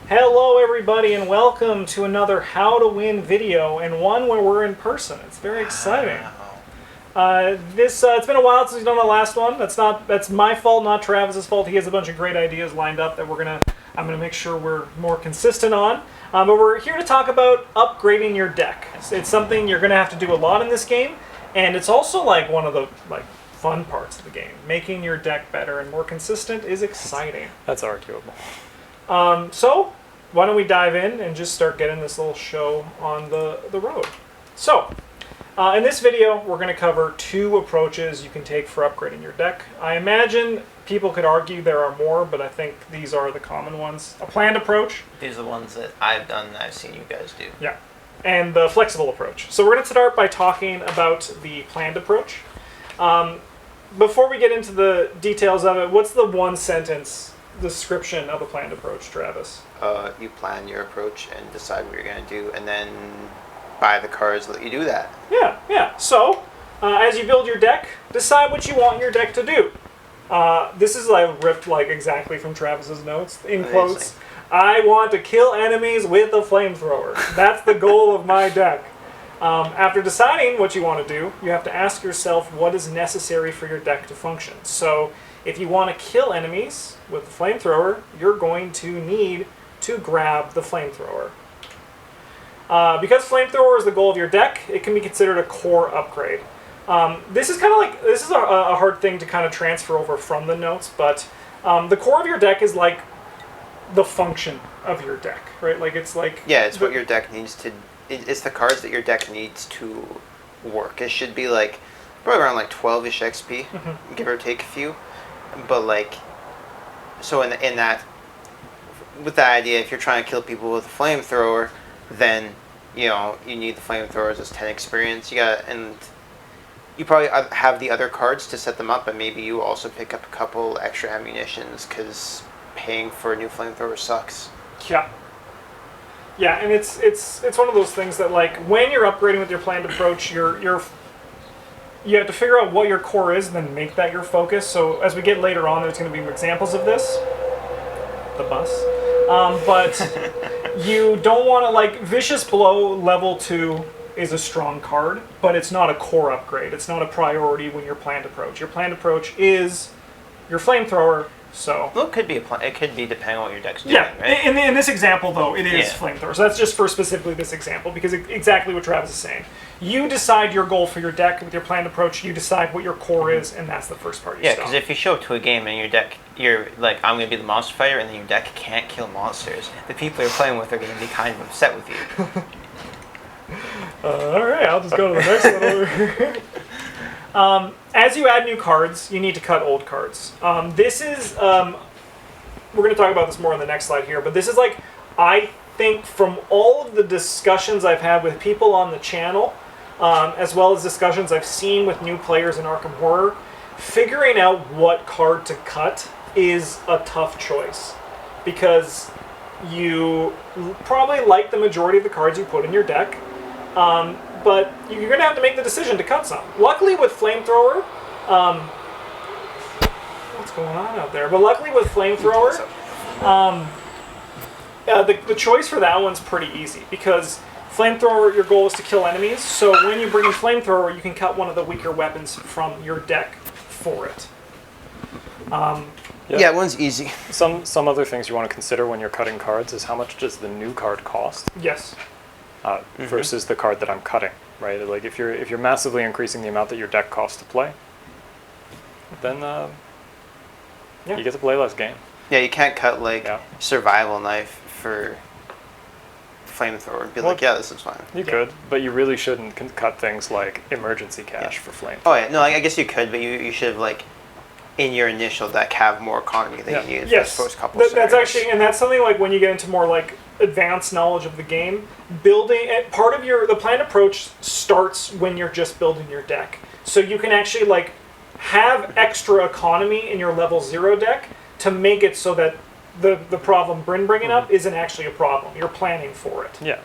Hello everybody and welcome to another How to Win video, and one where we're in person. It's very exciting. It's been a while since we've done the last one. That's my fault, not Travis's fault. He has a bunch of great ideas lined up that I'm gonna make sure we're more consistent on. But we're here to talk about upgrading your deck. It's something you're gonna have to do a lot in this game, and it's also like one of the fun parts of the game. Making your deck better and more consistent is exciting. That's arguable. So why don't we dive in and just start getting this little show on the road. So in this video, we're going to cover two approaches you can take for upgrading your deck. I imagine people could argue there are more, but I think these are the common ones. A planned approach. These are the ones that I've done and I've seen you guys do. Yeah. And the flexible approach. So we're going to start by talking about the planned approach. Before we get into the details of it, what's the one sentence description of a planned approach, Travis? You plan your approach and decide what you're going to do, and then buy the cards that let you do that. Yeah. So, as you build your deck, decide what you want your deck to do. This is ripped exactly from Travis's notes, in quotes. I want to kill enemies with a flamethrower. That's the goal of my deck. After deciding what you want to do, you have to ask yourself what is necessary for your deck to function. So, if you want to kill enemies with the flamethrower, you're going to need to grab the flamethrower. Because flamethrower is the goal of your deck, it can be considered a core upgrade. This is a hard thing to kind of transfer over from the notes, but the core of your deck is like the function of your deck, right? It's what your deck needs to. It's the cards that your deck needs to work. It should be probably around 12ish XP, give or take a few. But so in that, with that idea, if you're trying to kill people with a flamethrower, then you need the flamethrowers as 10 experience. And you probably have the other cards to set them up, and maybe you also pick up a couple extra ammunitions because paying for a new flamethrower sucks. Yeah, and it's one of those things that when you're upgrading with your planned approach, you have to figure out what your core is and then make that your focus. So as we get later on, there's going to be examples of this. The bus. But you don't want to, Vicious Blow level 2 is a strong card, but it's not a core upgrade. It's not a priority when your planned approach. Your planned approach is your flamethrower. So well, it could be depending on what your deck's doing, right? In this example, though, it is Yeah. flamethrower. So that's just for specifically this example, because exactly what Travis is saying. You decide your goal for your deck with your planned approach. You decide what your core is, and that's the first part you stop. Yeah, because if you show up to a game and your deck, you're I'm going to be the monster fighter, and then your deck can't kill monsters, the people you're playing with are going to be kind of upset with you. All right, I'll just go to the next one over here. As you add new cards, you need to cut old cards. This is, we're going to talk about this more on the next slide here, but this is I think from all of the discussions I've had with people on the channel, as well as discussions I've seen with new players in Arkham Horror, figuring out what card to cut is a tough choice. Because you probably like the majority of the cards you put in your deck, but you're going to have to make the decision to cut some. Luckily with Flamethrower, what's going on out there? But luckily with Flamethrower, the choice for that one's pretty easy, because Flamethrower, your goal is to kill enemies, so when you bring in Flamethrower, you can cut one of the weaker weapons from your deck for it. Yeah, one's easy. Some other things you want to consider when you're cutting cards is how much does the new card cost? Yes. Versus the card that I'm cutting, right? If you're massively increasing the amount that your deck costs to play, then you get to play less game. Yeah, you can't cut survival knife for flamethrower and be this is fine. You could, but you really shouldn't cut things like emergency cash for flamethrower. Oh yeah, no, I guess you could, but you should have in your initial deck have more economy than you need for the first couple of That's actually, and that's something when you get into more advanced knowledge of the game, building part of the planned approach starts when you're just building your deck. So you can actually have extra economy in your level 0 deck to make it so that the problem Bryn bringing up isn't actually a problem. You're planning for it. Yeah.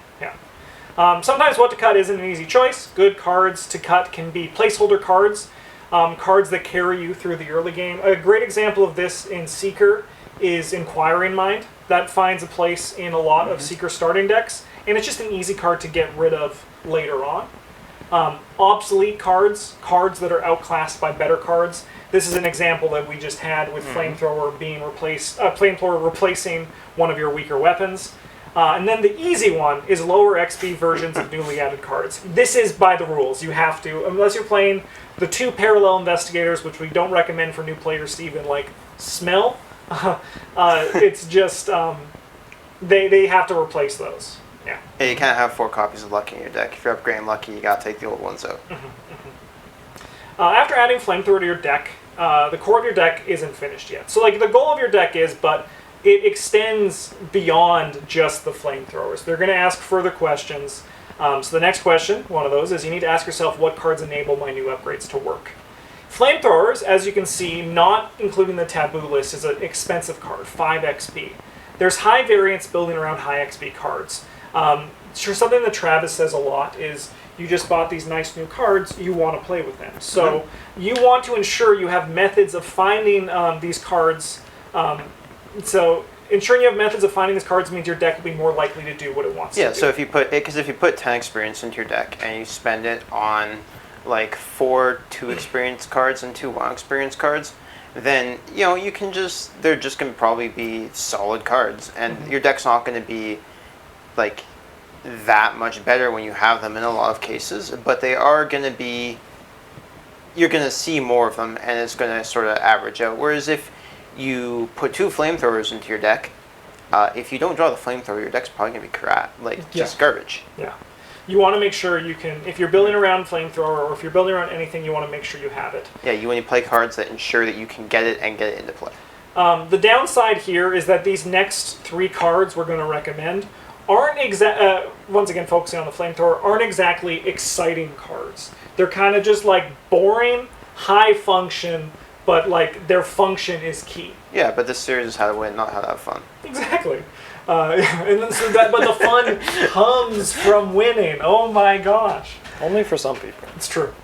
Sometimes what to cut isn't an easy choice. Good cards to cut can be placeholder cards. Cards that carry you through the early game. A great example of this in Seeker is Inquiring Mind. that finds a place in a lot of Seeker starting decks, and it's just an easy card to get rid of later on. Obsolete cards, cards that are outclassed by better cards. This is an example that we just had with Flamethrower being Flamethrower replacing one of your weaker weapons. And then the easy one is lower XP versions of newly added cards. This is by the rules. You have to, unless you're playing the 2 parallel investigators, which we don't recommend for new players to even like smell. It's just they have to replace those. Yeah. Yeah, you can't have 4 copies of Lucky in your deck. If you're upgrading Lucky, you gotta take the old ones out. After adding Flamethrower to your deck, the core of your deck isn't finished yet. So like the goal of your deck is, but it extends beyond just the Flamethrowers. They're going to ask further questions. So the next question, one of those, is you need to ask yourself what cards enable my new upgrades to work. Flamethrowers, as you can see, not including the taboo list, is an expensive card, 5 XP. There's high variance building around high XP cards. Sure, something that Travis says a lot is you just bought these nice new cards, you want to play with them. So you want to ensure you have methods of finding these cards. So ensuring you have methods of finding these cards means your deck will be more likely to do what it wants to do. Yeah, so if you put 10 experience into your deck and you spend it on like 4 2 experience cards and 2 1 experience cards, then you can they're just going to probably be solid cards, and your deck's not going to be like that much better when you have them in a lot of cases, but they are going to be, you're going to see more of them, and it's going to sort of average out. Whereas if you put 2 Flamethrowers into your deck, if you don't draw the Flamethrower, your deck's probably going to be crap, just garbage. Yeah. You want to make sure you can, if you're building around Flamethrower, or if you're building around anything, you want to make sure you have it. Yeah, you want to play cards that ensure that you can get it and get it into play. The downside here is that these next 3 cards we're going to recommend aren't once again focusing on the Flamethrower, aren't exactly exciting cards. They're kind of just like boring, high function, but like their function is key. Yeah, but this series is how to win, not how to have fun. Exactly. But the fun comes from winning. Oh my gosh. Only for some people. It's true.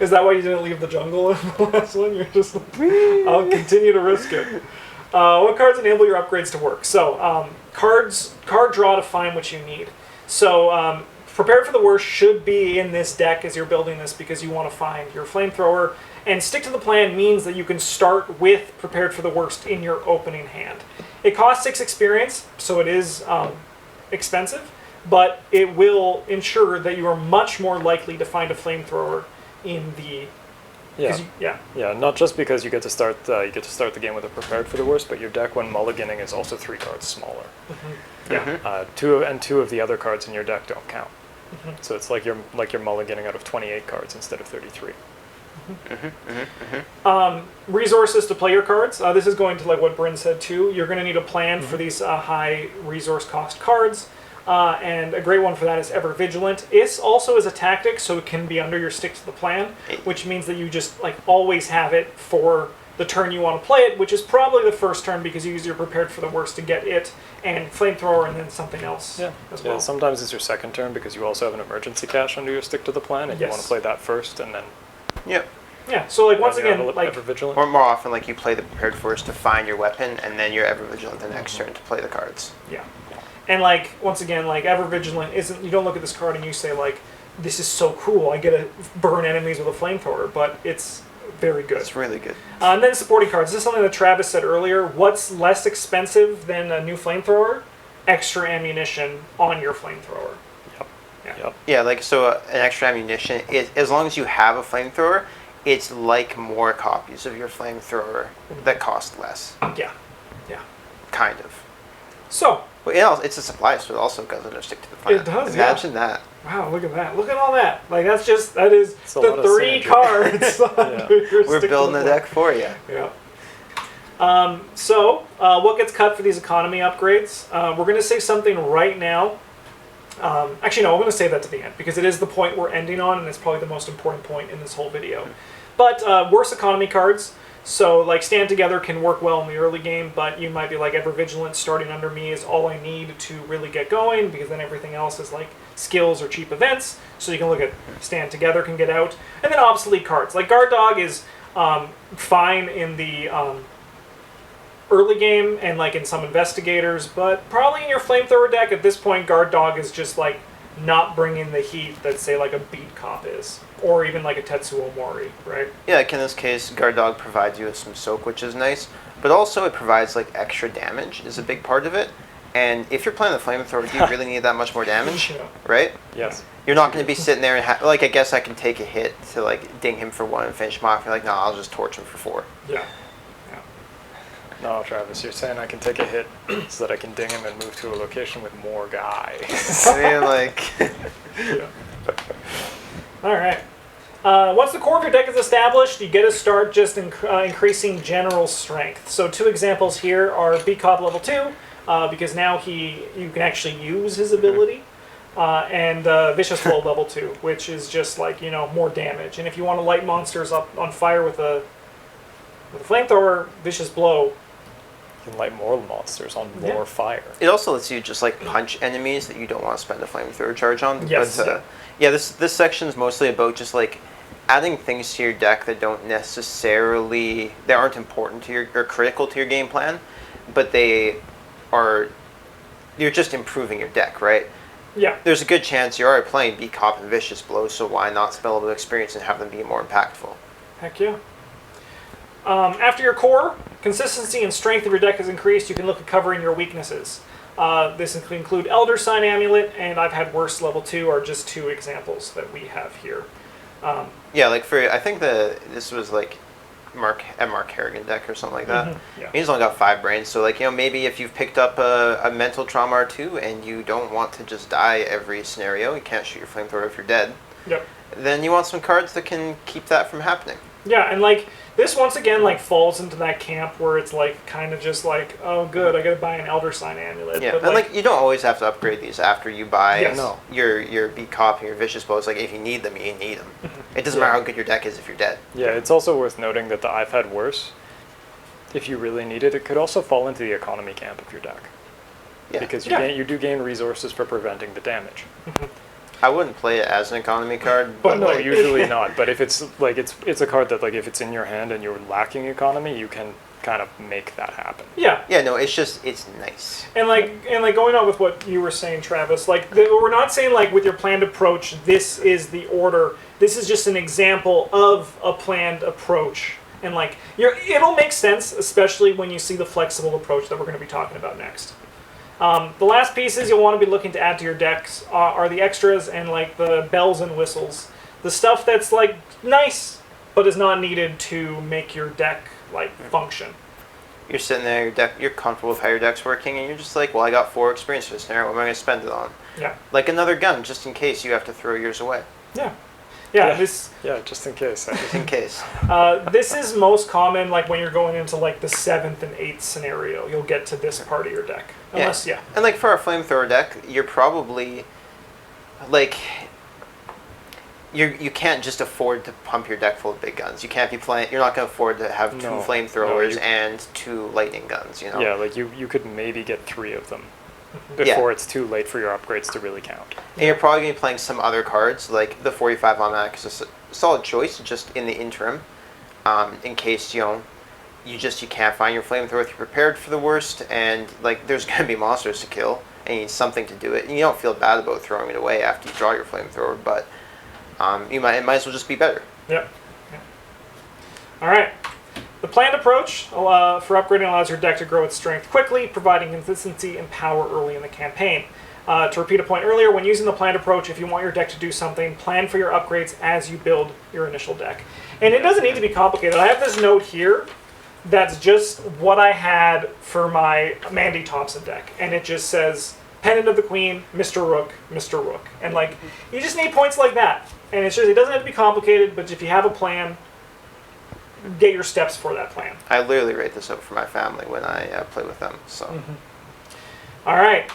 Is that why you didn't leave the jungle in the last one? You're just like, I'll continue to risk it. What cards enable your upgrades to work? So, card draw to find what you need. So, Prepared for the Worst should be in this deck as you're building this because you want to find your Flamethrower. And Stick to the Plan means that you can start with Prepared for the Worst in your opening hand. It costs 6 experience, so it is expensive, but it will ensure that you are much more likely to find a Flamethrower in the... Yeah, not just because you get to start the game with a Prepared for the Worst, but your deck when mulliganing is also 3 cards smaller. Yeah. 2 of the other cards in your deck don't count. So it's like you're mulliganing out of 28 cards instead of 33. Resources to play your cards. This is going to like what Bryn said too. You're going to need a plan for these high resource cost cards. And a great one for that is Ever Vigilant. It also is a tactic, so it can be under your Stick to the Plan, which means that you just like always have it for the turn you want to play it, which is probably the first turn because you use your Prepared for the Worst to get it and Flamethrower and then something else as well. Sometimes it's your second turn because you also have an emergency cache under your Stick to the Plan, and you want to play that first and then... Yep. Yeah, so like once again, like Ever Vigilant. Or more often, like you play the Prepared for Worst to find your weapon, and then you're Ever Vigilant the next turn to play the cards. Yeah. And like once again, like Ever Vigilant isn't. You don't look at this card and you say like, "This is so cool. I get to burn enemies with a Flamethrower," but it's very good. It's really good. And then supporting cards. This is something that Travis said earlier. What's less expensive than a new Flamethrower? Extra ammunition on your Flamethrower. Yeah, like so, an extra ammunition is, as long as you have a Flamethrower, it's like more copies of your Flamethrower that cost less. Yeah. Kind of. So. Well, it's a supply, so it also goes under Stick to the Plan. It does. Imagine that. Wow, look at that! Look at all that! Like that is it's the 3 cards. We're building a deck for you. Yeah. So what gets cut for these economy upgrades? We're going to say something right now. Actually, no, we're going to save that to the end because it is the point we're ending on, and it's probably the most important point in this whole video. But worse economy cards. So, like, Stand Together can work well in the early game, but you might be like, Ever Vigilant starting under me is all I need to really get going, because then everything else is like skills or cheap events. So you can look at Stand Together can get out. And then obsolete cards. Like, Guard Dog is fine in the early game and like in some investigators, but probably in your flamethrower deck at this point, guard dog is just like not bringing the heat that say like a beat cop is, or even like a Tetsuo Mori, right? Yeah, like in this case, guard dog provides you with some soak, which is nice, but also it provides like extra damage is a big part of it. And if you're playing the flamethrower, do you really need that much more damage, Yeah. right? Yes. You're not going to be sitting there and like I guess I can take a hit to like ding him for 1 and finish him off. You're like, no, I'll just torch him for 4. Yeah. No, Travis, you're saying I can take a hit so that I can ding him and move to a location with more guys. I mean, like, Yeah. All right. Once the core of your deck is established, you get to start just increasing general strength. So 2 examples here are B-Cop level 2, because now you can actually use his ability, and Vicious Blow level 2, which is just like, more damage. And if you want to light monsters up on fire with a flamethrower, Vicious Blow. You can light more monsters on more fire. it also lets you just like punch enemies that you don't want to spend a flamethrower charge on. Yes. But yeah, this section is mostly about just like adding things to your deck that aren't important to your or critical to your game plan, but you're just improving your deck, right? Yeah. There's a good chance you're already playing B-Cop and Vicious Blow, so why not spend a little bit of experience and have them be more impactful? Heck yeah. After your core, consistency and strength of your deck is increased, you can look at covering your weaknesses. This include Elder Sign Amulet, and I've had worse level 2 are just 2 examples that we have here. Yeah, like I think this was like Mark Harrigan deck or something like that. Mm-hmm. Yeah. He's only got 5 brains, so like maybe if you've picked up a mental trauma or 2 and you don't want to just die every scenario, you can't shoot your flamethrower if you're dead. Yep. Then you want some cards that can keep that from happening. Yeah, and like this once again like falls into that camp where it's like kind of just like, oh good, I gotta buy an Elder Sign Amulet. Yeah, but and like you don't always have to upgrade these after you buy Yes. your B-Cop and your Vicious Blows. Like if you need them, you need them. It doesn't matter how good your deck is if you're dead. Yeah, it's also worth noting that the I've had worse, if you really need it, it could also fall into the economy camp of your deck. Yeah. Because you do gain resources for preventing the damage. I wouldn't play it as an economy card, But but no, like, usually not. But if it's like it's a card that like if it's in your hand and you're lacking economy, you can kind of make that happen. Yeah. yeah, no, it's nice. And like going on with what you were saying, Travis, like we're not saying like with your planned approach, this is the order. This is just an example of a planned approach. And like it'll make sense, especially when you see the flexible approach that we're going to be talking about next. The last pieces you'll want to be looking to add to your decks are the extras and like the bells and whistles. The stuff that's like nice, but is not needed to make your deck like function. You're sitting there, you're comfortable with how your deck's working, and you're just like, well, I got 4 experience for this scenario. What am I going to spend it on? Yeah. Like another gun, just in case you have to throw yours away. Yeah. Yeah. This. Yeah, just in case. Just in case. This is most common like when you're going into like the 7th and 8th scenario. You'll get to this part of your deck. Unless, yeah. And like for a flamethrower deck, you're probably like you can't just afford to pump your deck full of big guns. You can't be playing. You're not going to afford to have 2 flamethrowers and 2 lightning guns. You know. Yeah, like you could maybe get 3 of them before it's too late for your upgrades to really count. And you're probably going to be playing some other cards, like the 45 automatic is a solid choice just in the interim, in case you can't find your flamethrower if you're prepared for the worst, and like there's going to be monsters to kill and you need something to do it, and you don't feel bad about throwing it away after you draw your flamethrower, but it might as well just be better. Yep. All right. The planned approach for upgrading allows your deck to grow its strength quickly, providing consistency and power early in the campaign. To repeat a point earlier, when using the planned approach, if you want your deck to do something, plan for your upgrades as you build your initial deck. And it doesn't need to be complicated. I have this note here that's just what I had for my Mandy Thompson deck. And it just says, Pendant of the Queen, Mr. Rook, Mr. Rook. And like, you just need points like that. And it's just, it doesn't have to be complicated, but if you have a plan, get your steps for that plan. I literally write this up for my family when I play with them. So. All right,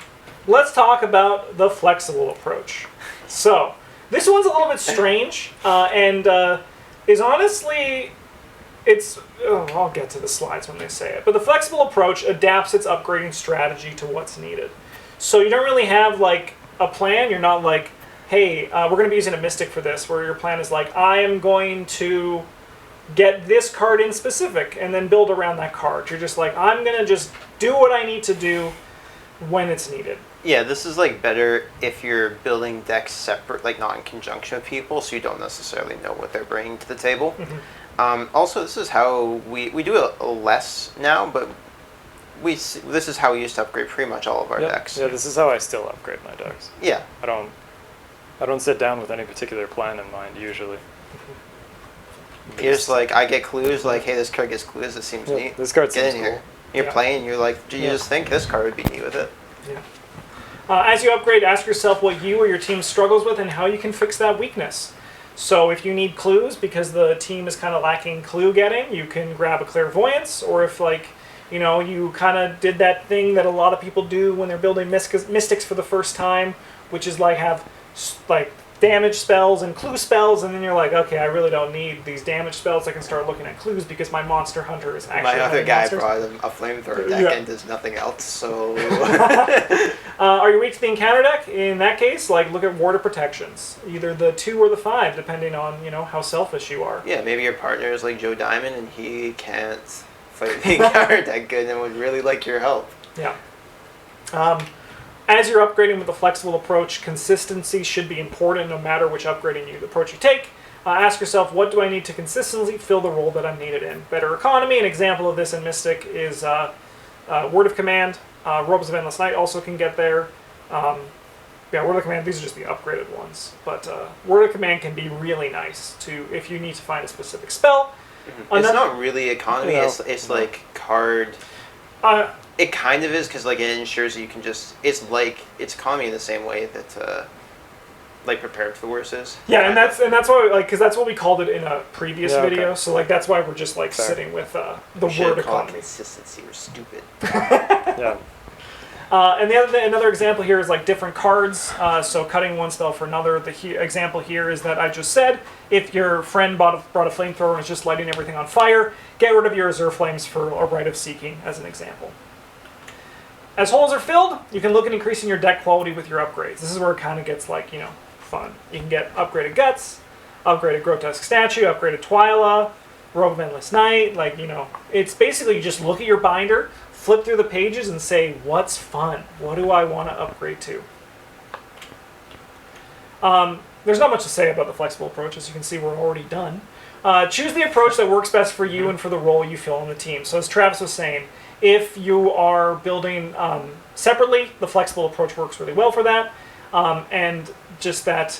let's talk about the flexible approach. So this one's a little bit strange, and is honestly, I'll get to the slides when they say it. But the flexible approach adapts its upgrading strategy to what's needed. So you don't really have like a plan. You're not like, hey, we're going to be using a mystic for this, where your plan is like, I am going to get this card in specific and then build around that card. You're just like, I'm going to just do what I need to do when it's needed. Yeah, this is like better if you're building decks separate, like not in conjunction with people, so you don't necessarily know what they're bringing to the table. Also, this is how we do it less now, but this is how we used to upgrade pretty much all of our decks. Yeah, this is how I still upgrade my decks. Yeah. I don't sit down with any particular plan in mind usually. You're just like, I get clues, like, hey, this card gets clues, it seems neat. This card Get seems in cool. here. You're playing, you're like, you just think this card would be neat with it. Yeah. As you upgrade, ask yourself what you or your team struggles with and how you can fix that weakness. So if you need clues because the team is kind of lacking clue getting, you can grab a clairvoyance, or if like, you know, you kind of did that thing that a lot of people do when they're building mystics for the first time, which is like have like damage spells and clue spells, and then you're like, okay, I really don't need these damage spells. I can start looking at clues because my monster hunter is actually My other guy monsters. brought a flamethrower deck and does nothing else, so... Are you weak to the encounter deck? In that case, like look at ward of protections, either the 2 or the 5, depending on, you know, how selfish you are. Yeah, maybe your partner is like Joe Diamond and he can't fight the encounter deck good and would really like your help. Yeah. As you're upgrading with a flexible approach, consistency should be important no matter which approach you take. Ask yourself, what do I need to consistently fill the role that I'm needed in? Better economy, an example of this in Mystic is Word of Command. Robes of Endless Night also can get there. Word of Command, these are just the upgraded ones. But Word of Command can be really nice if you need to find a specific spell. It's not really economy, it's like card... it kind of is, because like it ensures that you can just... It's economy in the same way that like Prepared for the Worst is. Yeah, and that's why, like, because that's what we called it in a previous video. Okay. So like that's why we're just like sitting with the word economy. Consistency. We're stupid. Yeah. And another example here is like different cards. So cutting one spell for another. The example here is that I just said, if your friend brought a flamethrower and is just lighting everything on fire, get rid of your Azure Flames for a Rite of Seeking, as an example. As holes are filled, you can look at increasing your deck quality with your upgrades. This is where it kind of gets like, you know, fun. You can get upgraded Guts, upgraded Grotesque Statue, upgraded Twyla, Robe of Endless Night. Like, you know, it's basically you just look at your binder, flip through the pages, and say, what's fun? What do I want to upgrade to? There's not much to say about the flexible approach. As you can see, we're already done. Choose the approach that works best for you and for the role you fill on the team. So as Travis was saying, if you are building separately, the flexible approach works really well for that. And just that,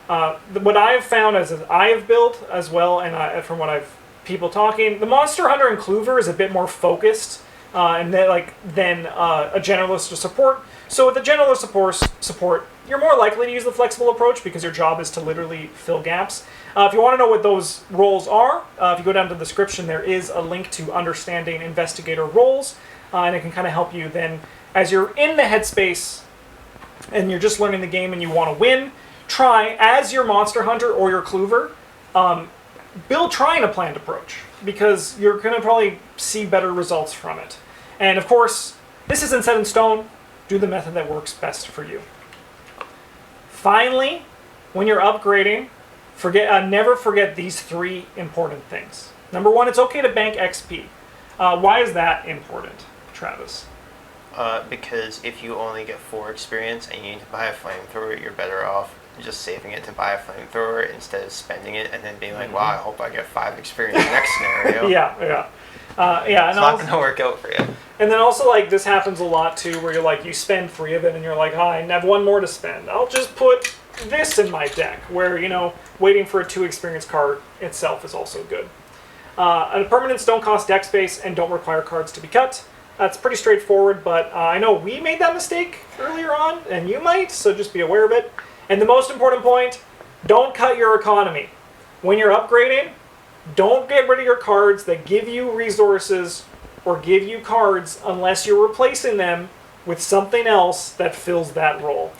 what I've found as I have built as well, and from what I've people talking, the Monster Hunter and Clover is a bit more focused than a generalist or support. So with a generalist support, you're more likely to use the flexible approach because your job is to literally fill gaps. If you want to know what those roles are, if you go down to the description, there is a link to Understanding Investigator Roles, and it can kind of help you then, as you're in the headspace and you're just learning the game and you want to win, try, as your Monster Hunter or your Clover, build trying a planned approach, because you're going to probably see better results from it. And of course, this isn't set in stone. Do the method that works best for you. Finally, when you're upgrading, never forget these 3 important things. Number 1, it's okay to bank XP. Why is that important, Travis? Because if you only get 4 experience and you need to buy a flamethrower, you're better off just saving it to buy a flamethrower instead of spending it and then being like, wow, I hope I get 5 experience next scenario. Yeah. It's not going to work out for you. And then also, like, this happens a lot too, where you're like, you spend 3 of it and you're like, I have 1 more to spend. I'll just put this in my deck, where, you know, waiting for a 2 experience card itself is also good. And permanents don't cost deck space and don't require cards to be cut. That's pretty straightforward, but I know we made that mistake earlier on, and you might, so just be aware of it. And the most important point, don't cut your economy. When you're upgrading, don't get rid of your cards that give you resources or give you cards unless you're replacing them with something else that fills that role.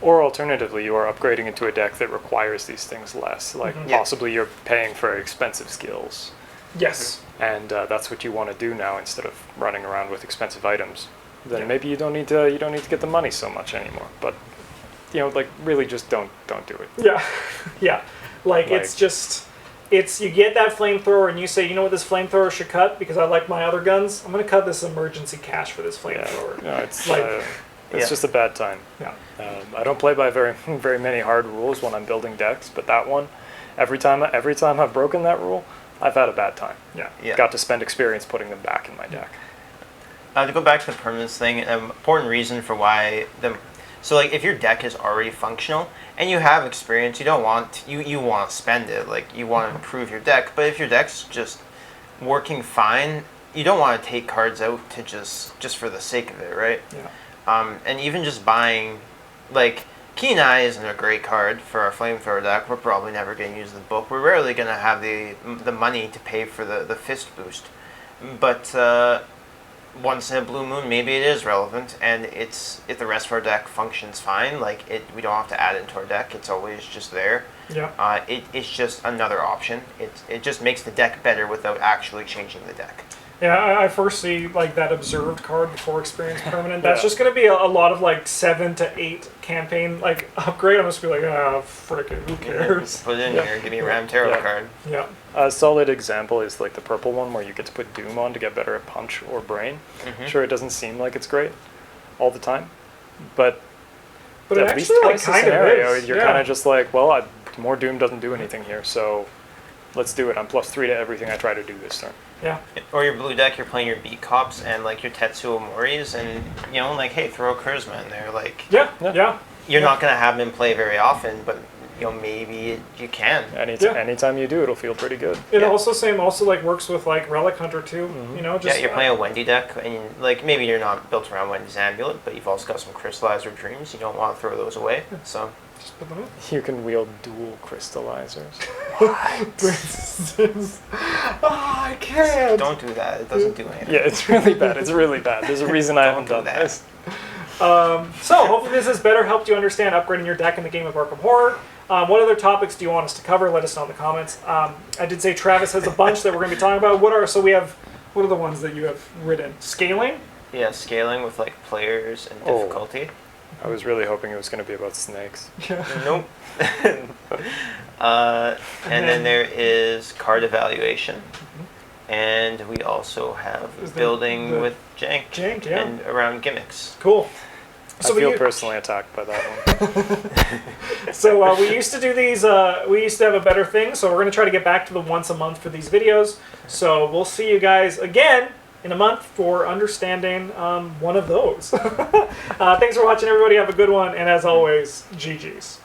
Or alternatively, you are upgrading into a deck that requires these things less. Like possibly you're paying for expensive skills. Yes. And that's what you want to do now instead of running around with expensive items. Then maybe you don't need to get the money so much anymore. But you know, like really just don't do it. Yeah. Like it's just it's you get that flamethrower and you say, you know what, this flamethrower should cut because I like my other guns. I'm gonna cut this emergency cache for this flamethrower. No, it's Like- it's just a bad time. Yeah. I don't play by very many hard rules when I'm building decks, but that one, every time I've broken that rule, I've had a bad time. Yeah. Yeah. Got to spend experience putting them back in my deck. To go back to the permanence thing, an important reason for why so like if your deck is already functional and you have experience, you don't want you want to spend it, like you want to improve your deck. But if your deck's just working fine, you don't want to take cards out to just for the sake of it, right? Yeah. And even just buying, like, Keen Eye isn't a great card for our Flamethrower deck. We're probably never going to use the book. We're rarely going to have the money to pay for the fist boost. But once in a blue moon, maybe it is relevant. And if the rest of our deck functions fine, like, we don't have to add it into our deck. It's always just there. Yeah. It's just another option. It just makes the deck better without actually changing the deck. Yeah, I first see like that observed card before experience permanent. That's Yeah. just going to be a lot of like 7 to 8 campaign like upgrade. I'm just be like, frickin', who cares? Put it in Yeah. here. Give me a Ram Tarot Yeah. card. Yeah. A solid example is like the purple one where you get to put Doom on to get better at Punch or Brain. Sure, it doesn't seem like it's great all the time, but But it at least actually like twice the kind of scenario, is. you're Yeah. kind of just like, well, more Doom doesn't do anything here, so let's do it. I'm +3 to everything I try to do this turn. Yeah. Or your blue deck, you're playing your beat cops and like your Tetsuo Moris, and you know, like, hey, throw a charisma in there. Like, Yeah. Yeah. Yeah. you're not gonna have them in play very often, but you know, maybe you can. Anytime you do, it'll feel pretty good. It Yeah. also like works with like Relic Hunter too. You know, just Yeah, you're playing a Wendy deck, and like maybe you're not built around Wendy's Amulet, but you've also got some Crystallizer Dreams. You don't want to throw those away. So just put them in. You can wield dual crystallizers. I can't. don't do that. It doesn't do anything. Yeah, it's really bad. It's really bad. There's a reason I haven't do done that. this. So hopefully this has better helped you understand upgrading your deck in the game of Arkham Horror. What other topics do you want us to cover? Let us know in the comments. I did say Travis has a bunch that we're going to be talking about. What are the ones that you have written? Scaling? Yeah, scaling with like players and Oh. difficulty. I was really hoping it was going to be about snakes. Yeah. Nope. And then there is card evaluation. And we also have Is the- building the with jank, jank, yeah. and around gimmicks. Cool. I feel personally attacked by that one. So we used to do these, we used to have a better thing, so we're going to try to get back to the once a month for these videos. So we'll see you guys again in a month for understanding one of those. Thanks for watching, everybody. Have a good one, and as always, GG's.